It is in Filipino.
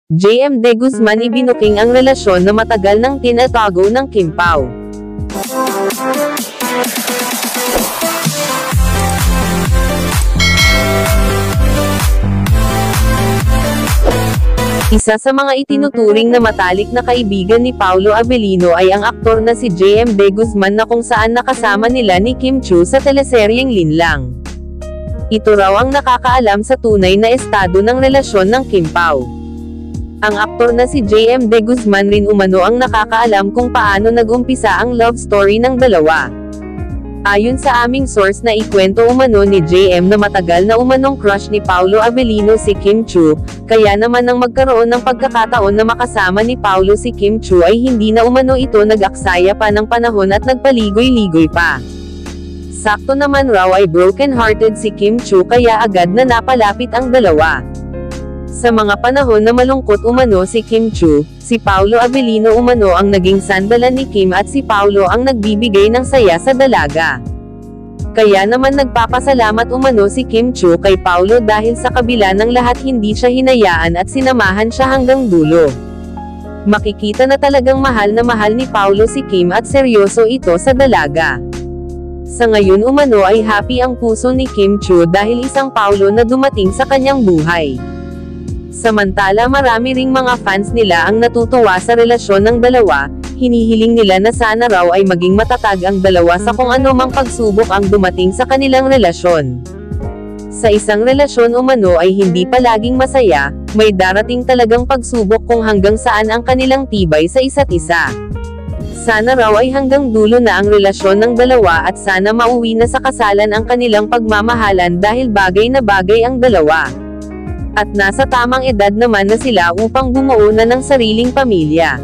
JM De Guzman ibinuking ang relasyon na matagal nang tinatago ng Kim Pao. Isa sa mga itinuturing na matalik na kaibigan ni Paolo Abilino ay ang aktor na si JM De Guzman na kung saan nakasama nila ni Kim Chiu sa teleseryeng Linlang. Ito raw ang nakakaalam sa tunay na estado ng relasyon ng Kim Pao. Ang aktor na si JM De Guzman rin umano ang nakakaalam kung paano nag-umpisa ang love story ng dalawa. Ayon sa aming source na ikwento umano ni JM na matagal na umanong crush ni Paolo Abilino si Kim Chiu, kaya naman nang magkaroon ng pagkakataon na makasama ni Paolo si Kim Chiu ay hindi na umano ito nag-aksaya pa ng panahon at nagpaligoy-ligoy pa. Sakto naman raw ay broken-hearted si Kim Chiu kaya agad na napalapit ang dalawa. Sa mga panahon na malungkot umano si Kim Chiu, si Paolo Abilino umano ang naging sandalan ni Kim at si Paolo ang nagbibigay ng saya sa dalaga. Kaya naman nagpapasalamat umano si Kim Chiu kay Paolo dahil sa kabila ng lahat hindi siya hinayaan at sinamahan siya hanggang dulo. Makikita na talagang mahal ni Paolo si Kim at seryoso ito sa dalaga. Sa ngayon umano ay happy ang puso ni Kim Chiu dahil isang Paolo na dumating sa kanyang buhay. Samantala marami ring mga fans nila ang natutuwa sa relasyon ng dalawa, hinihiling nila na sana raw ay maging matatag ang dalawa sa kung ano mang pagsubok ang dumating sa kanilang relasyon. Sa isang relasyon umano ay hindi palaging masaya, may darating talagang pagsubok kung hanggang saan ang kanilang tibay sa isa't isa. Sana raw ay hanggang dulo na ang relasyon ng dalawa at sana mauwi na sa kasalan ang kanilang pagmamahalan dahil bagay na bagay ang dalawa. At nasa tamang edad naman na sila upang bumuo na ng sariling pamilya.